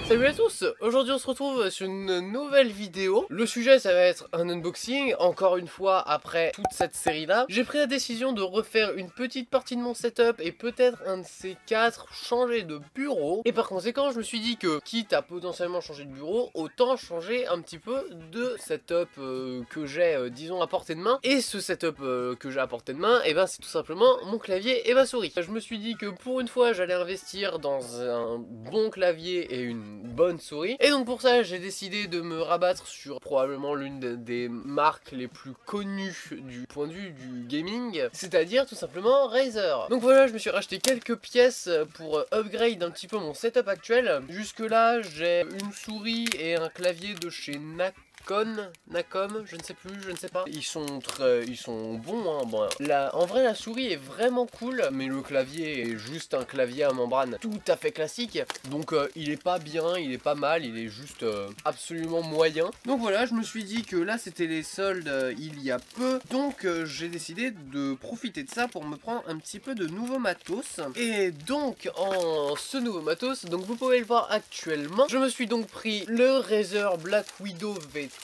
Salut à tous, aujourd'hui on se retrouve sur une nouvelle vidéo. Le sujet ça va être un unboxing, encore une fois après toute cette série là. J'ai pris la décision de refaire une petite partie de mon setup et peut-être un de ces quatre changer de bureau. Et par conséquent je me suis dit que quitte à potentiellement changer de bureau, autant changer un petit peu de setup que j'ai disons à portée de main. Et ce setup que j'ai à portée de main, et ben c'est tout simplement mon clavier et ma souris. Je me suis dit que pour une fois j'allais investir dans un bon clavier et une bonne souris, et donc pour ça j'ai décidé de me rabattre sur probablement l'une des marques les plus connues du point de vue du gaming, c'est-à-dire tout simplement Razer. Donc voilà, je me suis racheté quelques pièces pour upgrade un petit peu mon setup actuel. Jusque là j'ai une souris et un clavier de chez Nacom, je ne sais plus, je ne sais pas. Ils sont bons, hein. Bon, en vrai la souris est vraiment cool, mais le clavier est juste un clavier à membrane tout à fait classique. Donc il est pas bien, il est pas mal, il est juste absolument moyen. Donc voilà, je me suis dit que là c'était les soldes il y a peu. Donc j'ai décidé de profiter de ça pour me prendre un petit peu de nouveau matos. Et donc en ce nouveau matos, donc vous pouvez le voir actuellement, je me suis donc pris le Razer Black Widow V3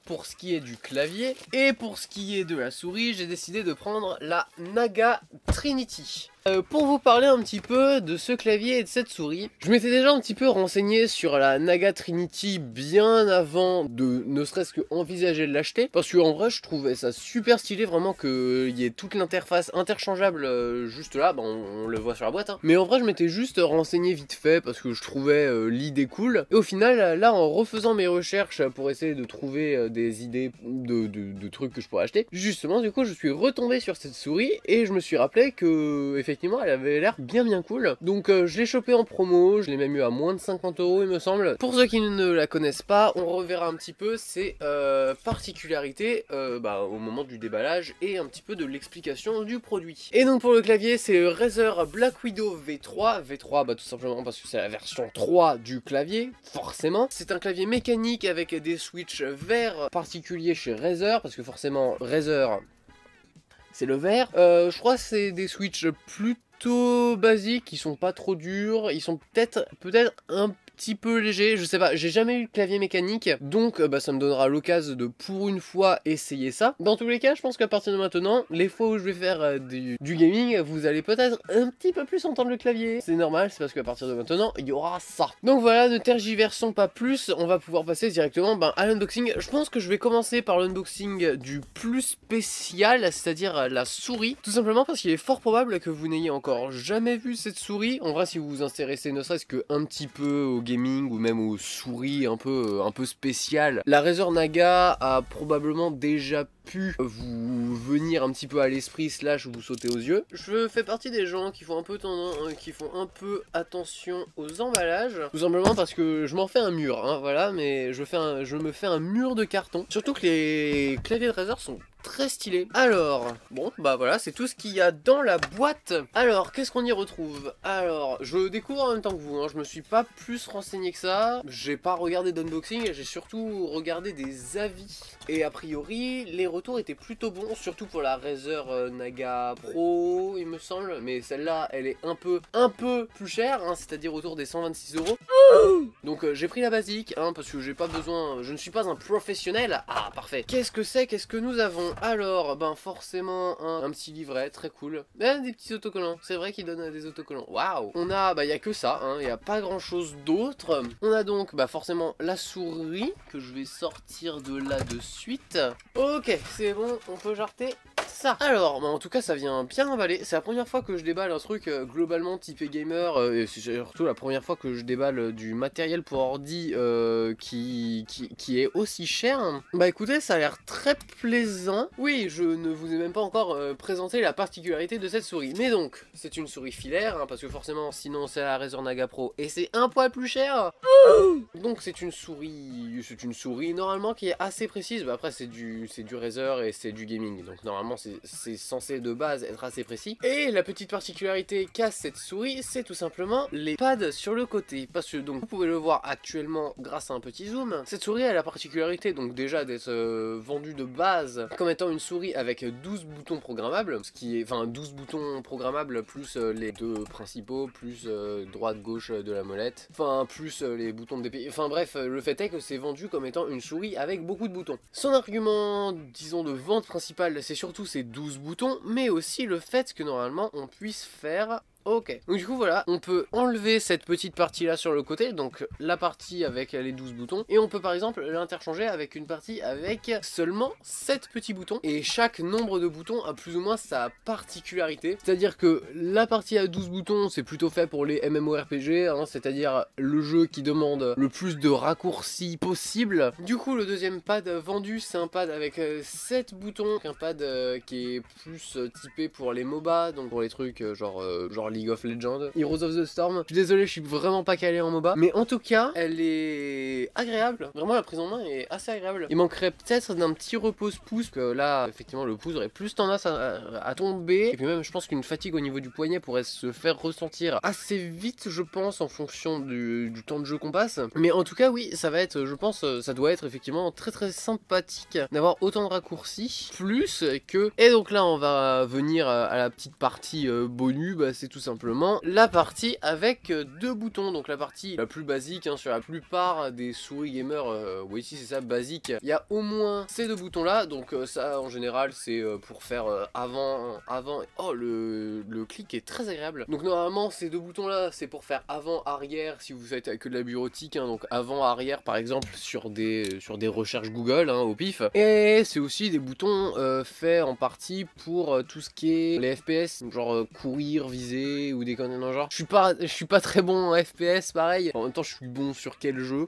pour ce qui est du clavier, et pour ce qui est de la souris j'ai décidé de prendre la Naga Trinity. Pour vous parler un petit peu de ce clavier et de cette souris, je m'étais déjà un petit peu renseigné sur la Naga Trinity bien avant de ne serait-ce que envisager de l'acheter, parce que en vrai je trouvais ça super stylé vraiment qu'il y ait toute l'interface interchangeable juste là, bah, on le voit sur la boîte, hein. Mais en vrai je m'étais juste renseigné vite fait parce que je trouvais l'idée cool, et au final là en refaisant mes recherches pour essayer de trouver des idées de trucs que je pourrais acheter, justement du coup je suis retombé sur cette souris et je me suis rappelé que effectivement elle avait l'air bien cool. Donc je l'ai chopé en promo, je l'ai même eu à moins de 50 € il me semble. Pour ceux qui ne la connaissent pas, on reverra un petit peu ses particularités au moment du déballage et un petit peu de l'explication du produit. Et donc pour le clavier c'est le Razer Black Widow V3. V3 tout simplement parce que c'est la version 3 du clavier, forcément. C'est un clavier mécanique avec des switches verts particuliers chez Razer, parce que forcément Razer c'est le vert. Je crois que c'est des switches plutôt basiques, qui sont pas trop durs, ils sont peut-être un petit peu léger, je sais pas, j'ai jamais eu de clavier mécanique, donc ça me donnera l'occasion de pour une fois essayer ça. Dans tous les cas, je pense qu'à partir de maintenant, les fois où je vais faire du gaming, vous allez peut-être un petit peu plus entendre le clavier. C'est normal, c'est parce qu'à partir de maintenant, il y aura ça. Donc voilà, ne tergiversons pas plus, on va pouvoir passer directement à l'unboxing. Je pense que je vais commencer par l'unboxing du plus spécial, c'est-à-dire la souris, tout simplement parce qu'il est fort probable que vous n'ayez encore jamais vu cette souris. En vrai, si vous vous intéressez ne serait-ce qu'un petit peu au gaming ou même aux souris un peu spéciales, la Razer Naga a probablement déjà pu vous venir un petit peu à l'esprit slash vous sauter aux yeux. Je fais partie des gens qui font un peu attention aux emballages, tout simplement parce que je m'en fais un mur, hein, voilà, mais je me fais un mur de carton. Surtout que les claviers de Razer sont très stylé. Alors, bon, voilà, c'est tout ce qu'il y a dans la boîte. Alors, qu'est-ce qu'on y retrouve? Alors, je découvre en même temps que vous, hein. Je me suis pas plus renseigné que ça. J'ai pas regardé d'unboxing, j'ai surtout regardé des avis. Et a priori, les retours étaient plutôt bons, surtout pour la Razer Naga Pro, il me semble. Mais celle-là, elle est un peu plus chère, hein, c'est-à-dire autour des 126 €. Donc j'ai pris la basique, hein, parce que j'ai pas besoin, je ne suis pas un professionnel. Ah, parfait. Qu'est-ce que nous avons? Alors, forcément un petit livret, très cool. Des petits autocollants, c'est vrai qu'ils donnent des autocollants. Waouh. On a, y a que ça, hein, il n'y a pas grand-chose d'autre. On a donc, forcément la souris, que je vais sortir de là de suite. Ok, c'est bon, on peut jarter ça. Alors, en tout cas, ça vient bien emballé. C'est la première fois que je déballe un truc globalement typé gamer, et c'est surtout la première fois que je déballe du matériel pour ordi qui est aussi cher. Écoutez, ça a l'air très plaisant. Oui, je ne vous ai même pas encore présenté la particularité de cette souris. Mais donc, c'est une souris filaire, hein, parce que forcément, sinon c'est la Razer Naga Pro et c'est un poil plus cher. Donc c'est une souris normalement qui est assez précise. Après c'est du Razer et c'est du gaming, donc normalement c'est censé de base être assez précis. Et la petite particularité qu'a cette souris, c'est tout simplement les pads sur le côté, parce que donc vous pouvez le voir actuellement grâce à un petit zoom. Cette souris a la particularité donc déjà d'être vendue de base comme étant une souris avec 12 boutons programmables, ce qui est 12 boutons programmables plus les deux principaux, plus droite gauche de la molette, plus les des boutons de DPI. Enfin bref, le fait est que c'est vendu comme étant une souris avec beaucoup de boutons. Son argument, disons, de vente principale, c'est surtout ces 12 boutons, mais aussi le fait que normalement on puisse faire... Ok, donc du coup voilà, on peut enlever cette petite partie là sur le côté, donc la partie avec les 12 boutons, et on peut par exemple l'interchanger avec une partie avec seulement 7 petits boutons, et chaque nombre de boutons a plus ou moins sa particularité, c'est-à-dire que la partie à 12 boutons c'est plutôt fait pour les MMORPG, hein, c'est-à-dire le jeu qui demande le plus de raccourcis possible. Du coup le deuxième pad vendu c'est un pad avec 7 boutons, un pad qui est plus typé pour les MOBA, donc pour les trucs genre League of Legends, Heroes of the Storm. Je suis désolé, je suis vraiment pas calé en MOBA, mais en tout cas, elle est agréable. Vraiment, la prise en main est assez agréable. Il manquerait peut-être d'un petit repose-pouce, que là, effectivement, le pouce aurait plus tendance à tomber. Et puis même, je pense qu'une fatigue au niveau du poignet pourrait se faire ressentir assez vite, je pense, en fonction du temps de jeu qu'on passe. Mais en tout cas, oui, ça va être, je pense, ça doit être effectivement très très sympathique d'avoir autant de raccourcis, plus que... Et donc là, on va venir à la petite partie bonus, bah, c'est tout simplement la partie avec 2 boutons, donc la partie la plus basique hein, sur la plupart des souris gamers, oui si c'est ça, basique, il y a au moins ces 2 boutons là, donc ça en général c'est pour faire avant, oh le clic est très agréable, donc normalement ces 2 boutons là c'est pour faire avant, arrière si vous faites que de la bureautique, hein, donc avant, arrière par exemple sur des recherches Google hein, au pif, et c'est aussi des boutons faits en partie pour tout ce qui est les FPS, genre courir, viser, ou des conneries dans le genre. Je suis pas très bon en FPS pareil. En même temps je suis bon sur quel jeu?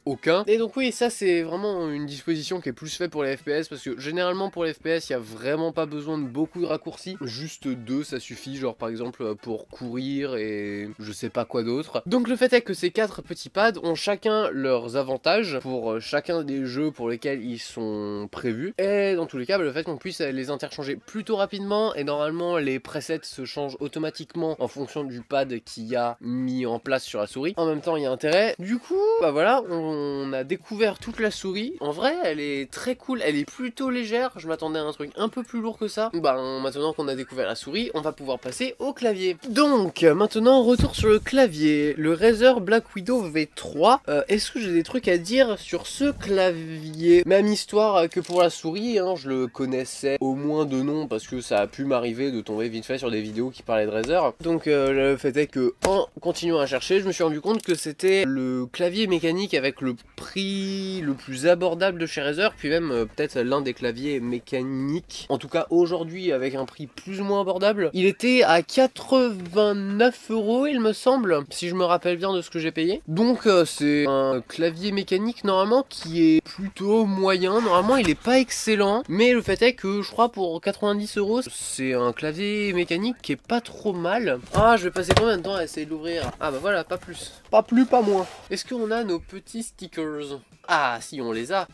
Aucun. Et donc oui, ça c'est vraiment une disposition qui est plus faite pour les FPS, parce que généralement pour les FPS il n'y a vraiment pas besoin de beaucoup de raccourcis, juste 2 ça suffit, genre par exemple pour courir et je sais pas quoi d'autre. Donc le fait est que ces 4 petits pads ont chacun leurs avantages pour chacun des jeux pour lesquels ils sont prévus, et dans tous les cas le fait qu'on puisse les interchanger plutôt rapidement, et normalement les presets se changent automatiquement en fonction du pad qu'il y a mis en place sur la souris. En même temps il y a intérêt, du coup bah voilà, on a découvert toute la souris. En vrai, elle est très cool, elle est plutôt légère. Je m'attendais à un truc un peu plus lourd que ça. Bah, maintenant qu'on a découvert la souris, on va pouvoir passer au clavier. Donc, maintenant, retour sur le clavier. Le Razer Black Widow V3. Est-ce que j'ai des trucs à dire sur ce clavier? Même histoire que pour la souris, hein, je le connaissais au moins de nom parce que ça a pu m'arriver de tomber vite fait sur des vidéos qui parlaient de Razer. Donc, le fait est que, en continuant à chercher, je me suis rendu compte que c'était le clavier mécanique avec le prix le plus abordable de chez Razer, puis même peut-être l'un des claviers mécaniques, en tout cas aujourd'hui avec un prix plus ou moins abordable. Il était à 89 € il me semble, si je me rappelle bien de ce que j'ai payé. Donc c'est un clavier mécanique normalement qui est plutôt moyen, normalement il est pas excellent, mais le fait est que je crois pour 90 € c'est un clavier mécanique qui est pas trop mal. Ah, je vais passer combien de temps à essayer de l'ouvrir? Ah bah voilà, pas plus. Pas plus, pas moins. Est-ce qu'on a nos petits stickers? Ah si, on les a.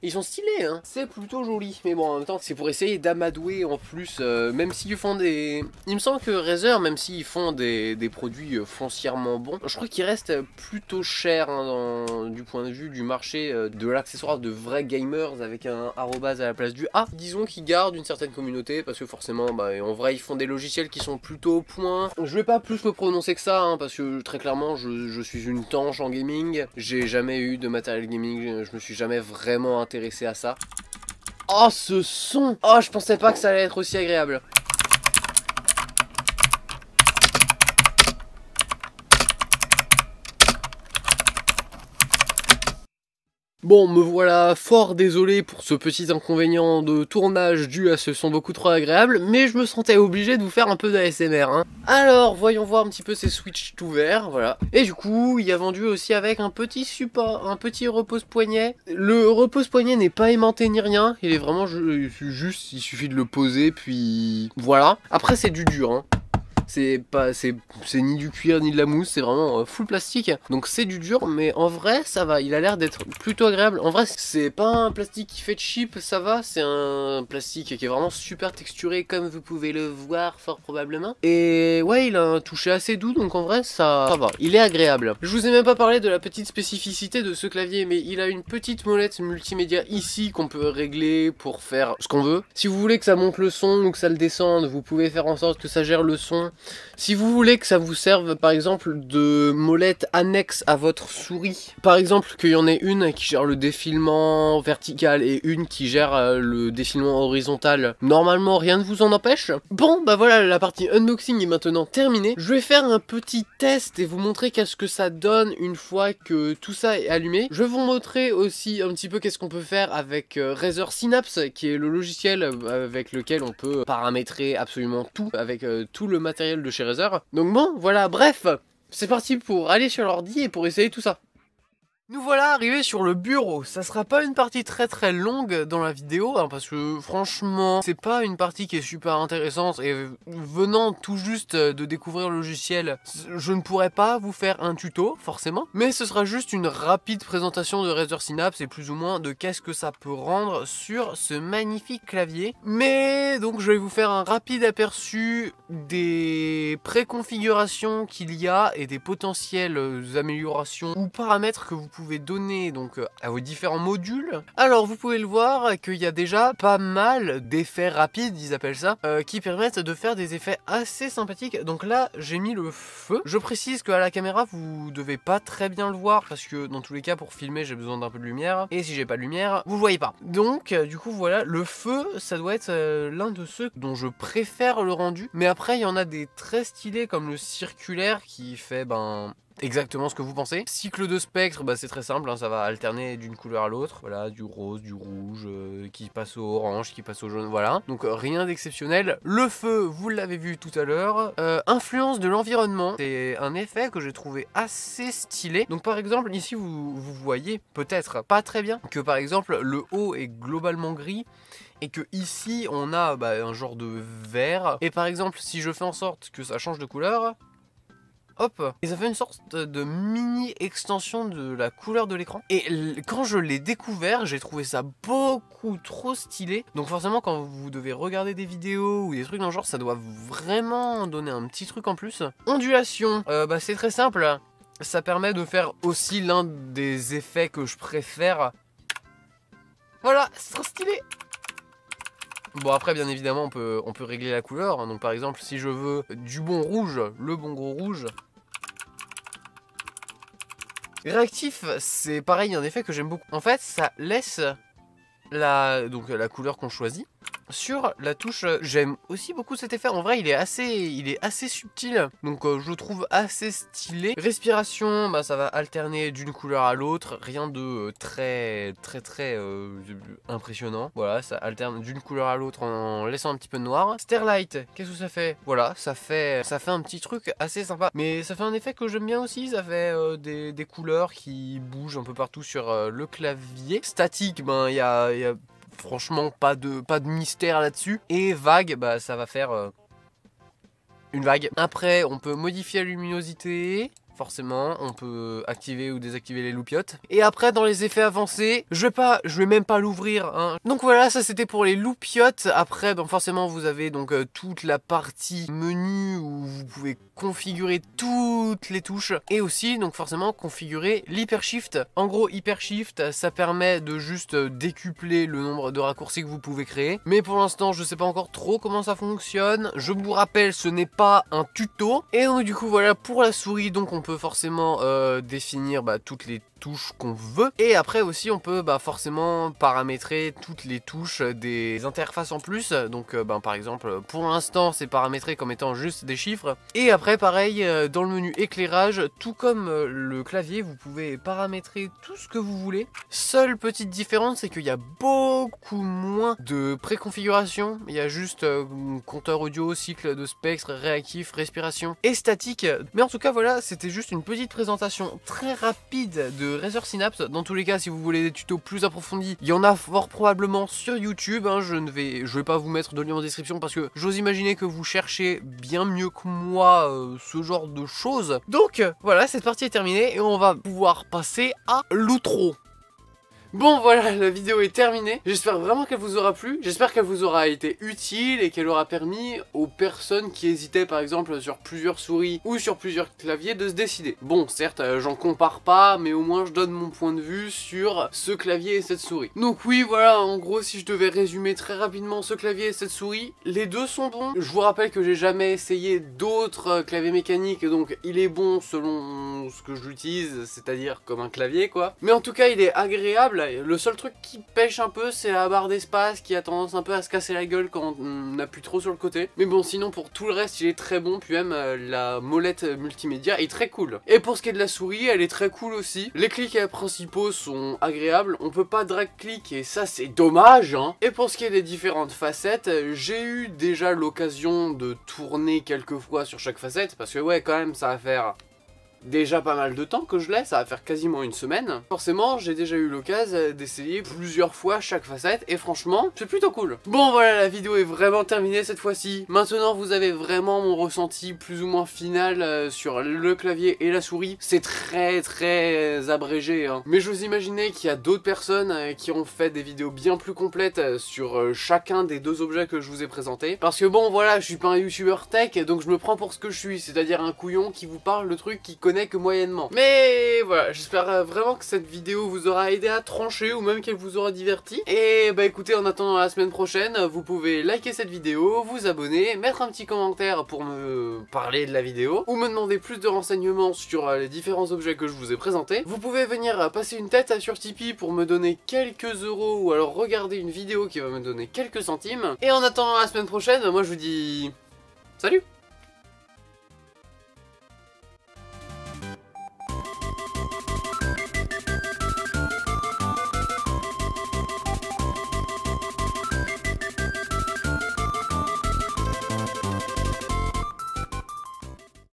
Ils sont stylés hein, c'est plutôt joli, mais bon en même temps c'est pour essayer d'amadouer en plus, même s'ils font des... Il me semble que Razer, même s'ils font des produits foncièrement bons, je crois qu'ils restent plutôt chers hein, du point de vue du marché de l'accessoire de vrais gamers avec un arrobase à la place du A. Disons qu'ils gardent une certaine communauté parce que forcément bah, en vrai ils font des logiciels qui sont plutôt au point. Je vais pas plus me prononcer que ça hein, parce que très clairement je suis une tanche en gaming, j'ai jamais eu de matériel gaming, je me suis jamais vraiment intéressé à ça. Oh ce son! Oh je pensais pas que ça allait être aussi agréable. Bon, me voilà fort désolé pour ce petit inconvénient de tournage dû à ce son beaucoup trop agréable, mais je me sentais obligé de vous faire un peu d'ASMR, hein. Alors, voyons voir un petit peu ces switches tout verts, voilà. Et du coup, il y a vendu aussi avec un petit support, un petit repose-poignet. Le repose-poignet n'est pas aimanté ni rien, il est vraiment juste, il suffit de le poser, puis voilà. Après, c'est du dur, hein. C'est ni du cuir ni de la mousse, c'est vraiment full plastique. Donc c'est du dur, mais en vrai ça va, il a l'air d'être plutôt agréable. En vrai c'est pas un plastique qui fait cheap, ça va, c'est un plastique qui est vraiment super texturé comme vous pouvez le voir fort probablement. Et ouais, il a un toucher assez doux, donc en vrai ça va, il est agréable. Je vous ai même pas parlé de la petite spécificité de ce clavier, mais il a une petite molette multimédia ici qu'on peut régler pour faire ce qu'on veut. Si vous voulez que ça monte le son ou que ça le descende, vous pouvez faire en sorte que ça gère le son Si vous voulez que ça vous serve par exemple de molette annexe à votre souris, par exemple qu'il y en ait une qui gère le défilement vertical et une qui gère le défilement horizontal, normalement rien ne vous en empêche. Bon bah voilà, la partie unboxing est maintenant terminée. Je vais faire un petit test et vous montrer qu'est-ce que ça donne une fois que tout ça est allumé. Je vais vous montrer aussi un petit peu qu'est-ce qu'on peut faire avec Razer Synapse, qui est le logiciel avec lequel on peut paramétrer absolument tout avec tout le matériel de chez Razer. Donc bon, voilà, bref, c'est parti pour aller sur l'ordi et pour essayer tout ça. Nous voilà arrivés sur le bureau. Ça sera pas une partie très longue dans la vidéo, hein, parce que franchement, c'est pas une partie qui est super intéressante et venant tout juste de découvrir le logiciel, je ne pourrais pas vous faire un tuto, forcément, mais ce sera juste une rapide présentation de Razer Synapse et plus ou moins de qu'est-ce que ça peut rendre sur ce magnifique clavier. Mais donc je vais vous faire un rapide aperçu des préconfigurations qu'il y a et des potentielles améliorations ou paramètres que vous pouvez donner donc à vos différents modules. Alors vous pouvez le voir qu'il y a déjà pas mal d'effets rapides, ils appellent ça, qui permettent de faire des effets assez sympathiques. Donc là j'ai mis le feu. Je précise qu'à la caméra vous devez pas très bien le voir parce que dans tous les cas pour filmer j'ai besoin d'un peu de lumière et si j'ai pas de lumière vous le voyez pas. Donc du coup voilà, le feu ça doit être l'un de ceux dont je préfère le rendu, mais après il y en a des très stylés comme le circulaire qui fait exactement ce que vous pensez. Cycle de spectre, bah c'est très simple, hein, ça va alterner d'une couleur à l'autre. Voilà, du rose, du rouge, qui passe au orange, qui passe au jaune, voilà. Donc rien d'exceptionnel. Le feu, vous l'avez vu tout à l'heure. Influence de l'environnement, c'est un effet que j'ai trouvé assez stylé. Donc par exemple, ici vous voyez peut-être pas très bien que par exemple le haut est globalement gris et que ici on a un genre de vert. Et par exemple, si je fais en sorte que ça change de couleur, hop, et ça fait une sorte de mini extension de la couleur de l'écran. Et quand je l'ai découvert, j'ai trouvé ça beaucoup trop stylé. Donc forcément quand vous devez regarder des vidéos ou des trucs dans le genre, ça doit vraiment donner un petit truc en plus. Ondulation, c'est très simple. Ça permet de faire aussi l'un des effets que je préfère. Voilà, c'est trop stylé. Bon après bien évidemment on peut régler la couleur, hein. Donc par exemple si je veux du bon rouge, le bon gros rouge. Réactif, c'est pareil, un effet que j'aime beaucoup. En fait ça laisse la couleur qu'on choisit sur la touche. J'aime aussi beaucoup cet effet, en vrai il est assez subtil, donc je le trouve assez stylé. Respiration, ça va alterner d'une couleur à l'autre, rien de très impressionnant. Voilà, ça alterne d'une couleur à l'autre en laissant un petit peu de noir. Starlight, qu'est-ce que ça fait? Voilà, ça fait un petit truc assez sympa, mais ça fait un effet que j'aime bien aussi, ça fait des couleurs qui bougent un peu partout sur le clavier. Statique, il y a franchement pas de mystère là-dessus. Et vague, ça va faire une vague. Après on peut modifier la luminosité, forcément on peut activer ou désactiver les loupiottes. Et après dans les effets avancés, je vais même pas l'ouvrir, hein. Donc voilà, ça c'était pour les loupiottes. Après forcément vous avez donc toute la partie menu où vous pouvez configurer toutes les touches et aussi donc forcément configurer l'hypershift. En gros hypershift ça permet de juste décupler le nombre de raccourcis que vous pouvez créer, mais pour l'instant je sais pas encore trop comment ça fonctionne. Je vous rappelle, ce n'est pas un tuto. Et donc du coup voilà pour la souris, donc on peut forcément définir toutes les touches qu'on veut, et après aussi on peut forcément paramétrer toutes les touches des interfaces en plus. Donc par exemple pour l'instant c'est paramétré comme étant juste des chiffres, et après pareil dans le menu éclairage, tout comme le clavier, vous pouvez paramétrer tout ce que vous voulez. Seule petite différence, c'est qu'il y a beaucoup moins de préconfiguration. Il y a juste compteur audio, cycle de spectre, réactif, respiration et statique. Mais en tout cas voilà, c'était juste une petite présentation très rapide de Razer Synapse. Dans tous les cas, si vous voulez des tutos plus approfondis, il y en a fort probablement sur YouTube, hein. Je vais pas vous mettre de lien en description parce que j'ose imaginer que vous cherchez bien mieux que moi ce genre de choses. Donc voilà, cette partie est terminée et on va pouvoir passer à l'outro. Bon voilà, la vidéo est terminée. J'espère vraiment qu'elle vous aura plu. J'espère qu'elle vous aura été utile et qu'elle aura permis aux personnes qui hésitaient par exemple sur plusieurs souris ou sur plusieurs claviers de se décider. Bon, certes, j'en compare pas, mais au moins je donne mon point de vue sur ce clavier et cette souris. Donc oui, voilà, en gros, si je devais résumer très rapidement ce clavier et cette souris, les deux sont bons. Je vous rappelle que j'ai jamais essayé d'autres claviers mécaniques, donc il est bon selon ce que j'utilise, c'est-à-dire comme un clavier quoi. Mais en tout cas, il est agréable. Le seul truc qui pêche un peu, c'est la barre d'espace qui a tendance un peu à se casser la gueule quand on appuie trop sur le côté. Mais bon, sinon pour tout le reste, il est très bon. Puis même la molette multimédia est très cool. Et pour ce qui est de la souris, elle est très cool aussi. Les clics principaux sont agréables. On peut pas drag-click et ça c'est dommage hein. Et pour ce qui est des différentes facettes, j'ai eu déjà l'occasion de tourner quelques fois sur chaque facette. Parce que ouais, quand même, ça va faire déjà pas mal de temps que je l'ai, ça va faire quasiment une semaine. Forcément, j'ai déjà eu l'occasion d'essayer plusieurs fois chaque facette et franchement, c'est plutôt cool. Bon voilà, la vidéo est vraiment terminée cette fois-ci. Maintenant, vous avez vraiment mon ressenti plus ou moins final sur le clavier et la souris. C'est très abrégé, hein. Mais je vous imaginais qu'il y a d'autres personnes qui ont fait des vidéos bien plus complètes sur chacun des deux objets que je vous ai présentés. Parce que bon, voilà, je suis pas un youtubeur tech, donc je me prends pour ce que je suis, c'est-à-dire un couillon qui vous parle de trucs qui connaît que moyennement. Mais voilà, j'espère vraiment que cette vidéo vous aura aidé à trancher ou même qu'elle vous aura diverti. Et bah écoutez, en attendant la semaine prochaine, vous pouvez liker cette vidéo, vous abonner, mettre un petit commentaire pour me parler de la vidéo ou me demander plus de renseignements sur les différents objets que je vous ai présentés. Vous pouvez venir passer une tête sur Tipeee pour me donner quelques euros ou alors regarder une vidéo qui va me donner quelques centimes. Et en attendant la semaine prochaine, moi je vous dis salut!